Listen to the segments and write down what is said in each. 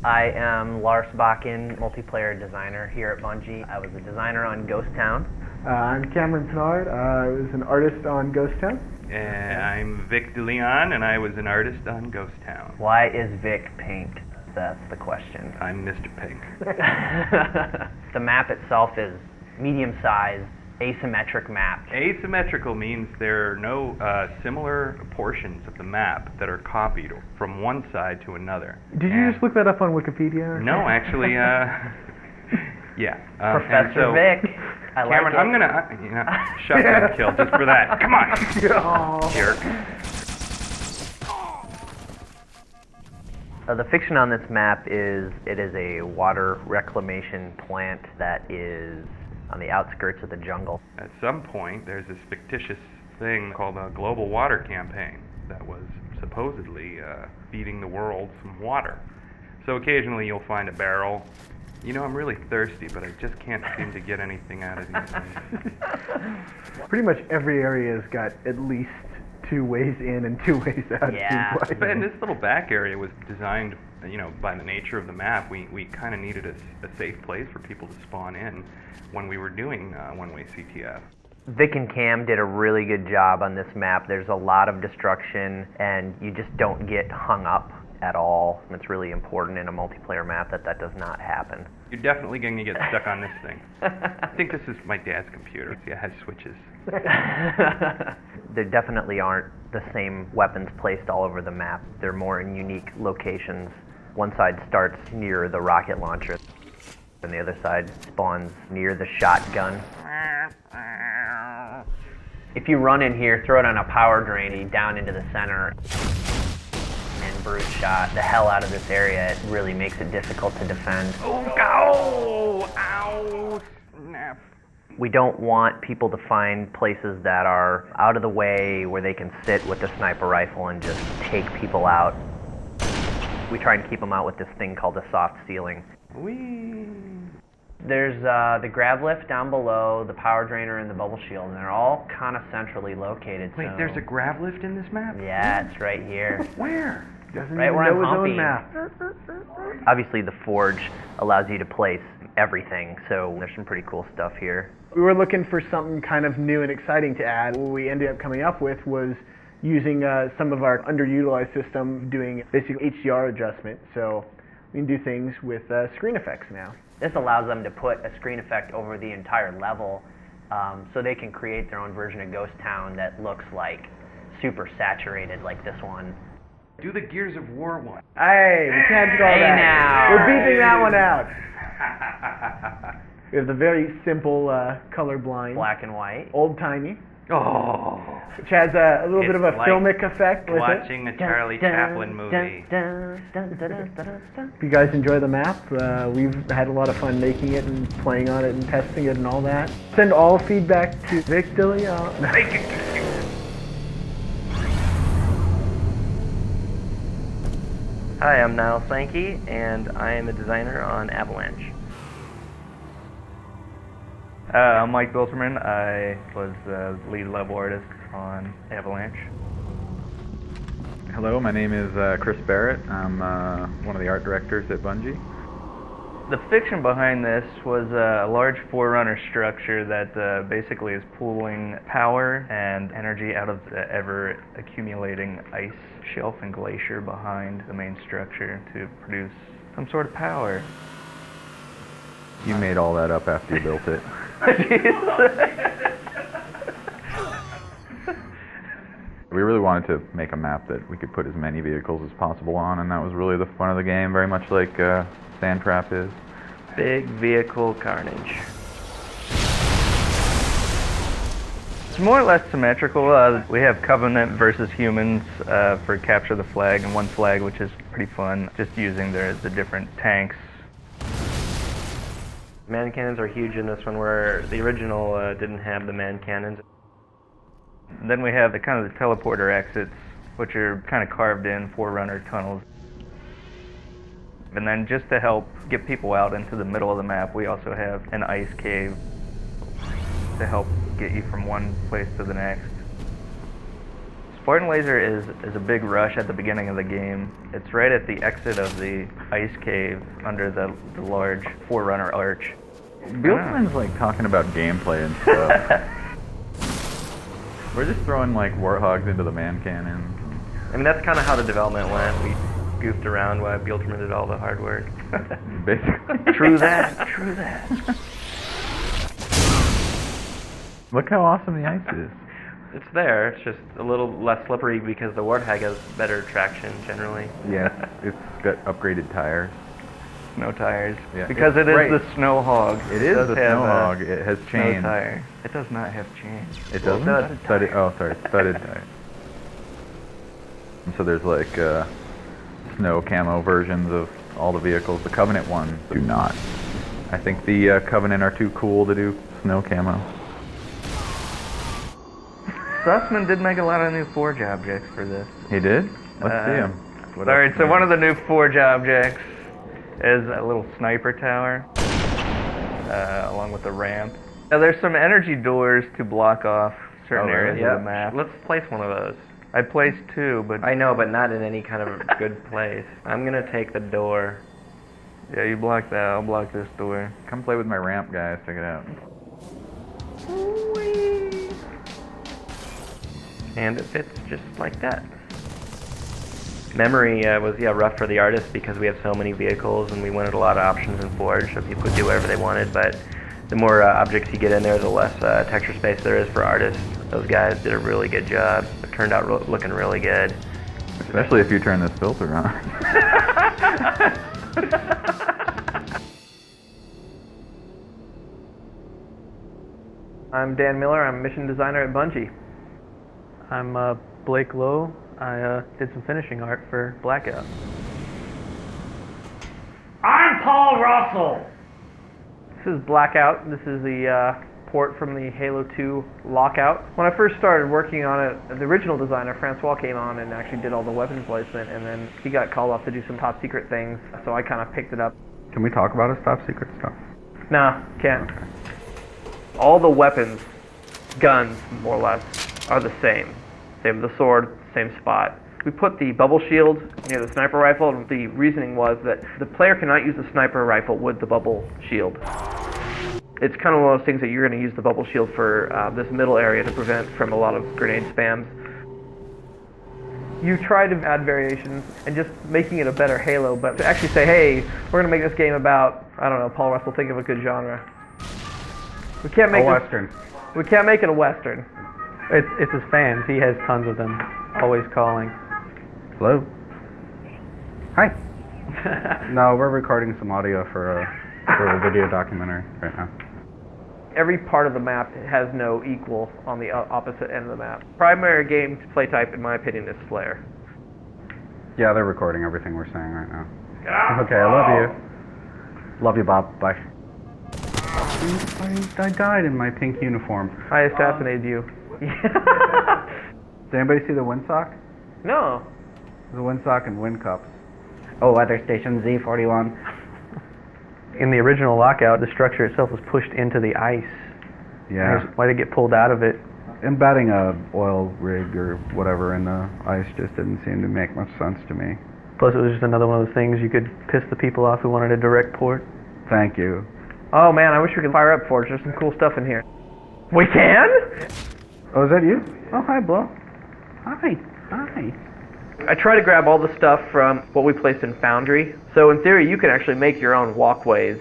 I am Lars Bakken, multiplayer designer here at Bungie. I was a designer on Ghost Town. I'm Cameron Tenard. I was an artist on Ghost Town. And I'm Vic DeLeon, and I was an artist on Ghost Town. Why is Vic pink? That's the question. I'm Mr. Pink. The map itself is medium-sized, asymmetric map. Asymmetrical means there are no similar portions of the map that are copied from one side to another. Did you just look that up on Wikipedia? No, actually, yeah. Professor Vic. I Cameron, like I'm gonna shotgun kill just for that. Come on, jerk. The fiction on this map is it is a water reclamation plant that is on the outskirts of the jungle. At some point, there's this fictitious thing called a global water campaign that was supposedly feeding the world some water. So occasionally you'll find a barrel. You know, I'm really thirsty, but I just can't seem to get anything out of these things. Pretty much every area's got at least 2 ways in and 2 ways out. Yeah. And this little back area was designed, you know, by the nature of the map. We kind of needed a safe place for people to spawn in when we were doing one-way CTF. Vic and Cam did a really good job on this map. There's a lot of destruction, and you just don't get hung up at all. It's really important in a multiplayer map that does not happen. You're definitely going to get stuck on this thing. I think this is my dad's computer. See, it has switches. There definitely aren't the same weapons placed all over the map. They're more in unique locations. One side starts near the rocket launcher, and the other side spawns near the shotgun. If you run in here, throw it on a power drain down into the center, and brute shot the hell out of this area. It really makes it difficult to defend. Oh, ow, snap. We don't want people to find places that are out of the way where they can sit with the sniper rifle and just take people out. We try and keep them out with this thing called a soft ceiling. Whee! There's the grav lift down below, the power drainer, and the bubble shield, and they're all kind of centrally located. Wait, so there's a grav lift in this map? Yeah, it's right here. Where? Doesn't Right even where know I'm his own humping. map. Obviously, the forge allows you to place everything, so there's some pretty cool stuff here. We were looking for something kind of new and exciting to add. What we ended up coming up with was using some of our underutilized system, doing basically HDR adjustment. So we can do things with screen effects now. This allows them to put a screen effect over the entire level, so they can create their own version of Ghost Town that looks like super saturated like this one. Do the Gears of War one. Hey, we can't do all Hey that. now. We're beeping that one out. We have the very simple color blind, Black and white. old-timey, Oh. which has a little bit of a It's like filmic effect with it. Watching a Charlie Chaplin movie. If you guys enjoy the map, we've had a lot of fun making it and playing on it and testing it and all that. Send all feedback to Vic DeLeon. Hi, I'm Niall Sankey, and I am a designer on Avalanche. I'm Mike Bilterman. I was the lead level artist on Avalanche. Hello, my name is Chris Barrett. I'm one of the art directors at Bungie. The fiction behind this was a large forerunner structure that basically is pooling power and energy out of the ever-accumulating ice shelf and glacier behind the main structure to produce some sort of power. You made all that up after you built it. We really wanted to make a map that we could put as many vehicles as possible on, and that was really the fun of the game, very much like Sand Trap is. Big vehicle carnage. It's more or less symmetrical. We have Covenant versus humans for capture the flag, and one flag, which is pretty fun, just using the different tanks. Man cannons are huge in this one, where the original didn't have the man cannons. Then we have the kind of the teleporter exits, which are kind of carved in forerunner tunnels. And then just to help get people out into the middle of the map, we also have an ice cave to help get you from one place to the next. Spartan Laser is a big rush at the beginning of the game. It's right at the exit of the ice cave under the large Forerunner arch. Bieltman's like talking about gameplay and stuff. We're just throwing like warthogs into the man cannons. I mean, that's kind of how the development went. We goofed around while Bieltman did all the hard work. Basically. True that, true that. Look how awesome the ice is. It's there. It's just a little less slippery because the Warthog has better traction generally. Yes, it's got upgraded tires. Snow tires. Yeah, Because it is right. the Snow Hog. It is does the have Snow a Hog. It has Snow chains. tire. It does not have chains. It doesn't? Studded Oh, sorry, studded tires. And so there's like snow camo versions of all the vehicles. The Covenant ones do not. I think the Covenant are too cool to do snow camo. Sussman did make a lot of new Forge objects for this. He did? Let's see him. Alright, so one of the new Forge objects is a little sniper tower, along with a ramp. Now there's some energy doors to block off certain areas of the map. Let's place one of those. I placed 2, but I know, but not in any kind of good place. I'm gonna take the door. yeah, you block that. I'll block this door. Come play with my ramp, guys. Check it out. And it fits just like that. Memory was rough for the artists because we have so many vehicles and we wanted a lot of options in Forge so people could do whatever they wanted, but the more objects you get in there, the less texture space there is for artists. Those guys did a really good job. It turned out looking really good. Especially if you turn this filter on. I'm Dan Miller. I'm mission designer at Bungie. I'm Blake Lowe. I did some finishing art for Blackout. I'm Paul Russell. This is Blackout. This is the port from the Halo 2 Lockout. When I first started working on it, the original designer, Francois, came on and actually did all the weapons placement, and then he got called off to do some top secret things, so I kind of picked it up. Can we talk about his top secret stuff? Nah, can't. All the weapons, guns, more or less, are the same. Same with the sword, same spot. We put the bubble shield near the sniper rifle, and the reasoning was that the player cannot use the sniper rifle with the bubble shield. It's kind of one of those things that you're going to use the bubble shield for this middle area to prevent from a lot of grenade spams. You try to add variations and just making it a better Halo, but to actually say, hey, we're going to make this game about, I don't know, Paul Russell, think of a good genre. We can't make A Western. We can't make it a Western. It's his fans. He has tons of them, always calling. Hello? Hi. No, we're recording some audio for a video documentary right now. Every part of the map has no equal on the opposite end of the map. Primary game play type, in my opinion, is Flare. Yeah, they're recording everything we're saying right now. Okay, I love you. Love you, Bob. Bye. I died in my pink uniform. I assassinated you. Did anybody see the windsock? No. The windsock and wind cups. Oh, weather station Z41. In the original Lockout, the structure itself was pushed into the ice. Yeah. Why did it get pulled out of it? Embedding a oil rig or whatever in the ice just didn't seem to make much sense to me. Plus, it was just another one of those things you could piss the people off who wanted a direct port. Thank you. Oh man, I wish we could fire up Forge. There's some cool stuff in here. We can? Oh, is that you? Oh, hi, Blow. Hi. Hi. I try to grab all the stuff from what we placed in Foundry. So in theory, you can actually make your own walkways.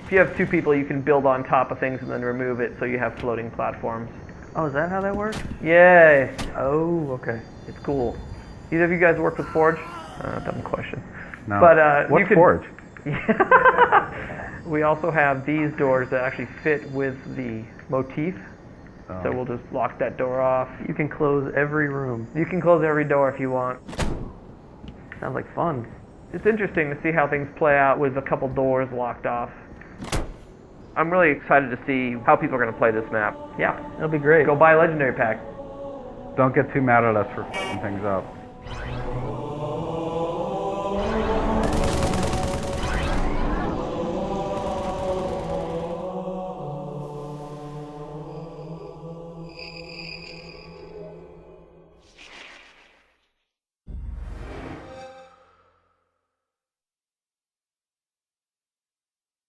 If you have 2 people, you can build on top of things and then remove it so you have floating platforms. Oh, is that how that works? Yay! Oh, okay. It's cool. Either of you guys work with Forge? Dumb question. No. But What's you could, Forge? We also have these doors that actually fit with the motif. So we'll just lock that door off. You can close every room. You can close every door if you want. Sounds like fun. It's interesting to see how things play out with a couple doors locked off. I'm really excited to see how people are going to play this map. Yeah, It'll be great. go buy a legendary pack. Don't get too mad at us for f***ing things up.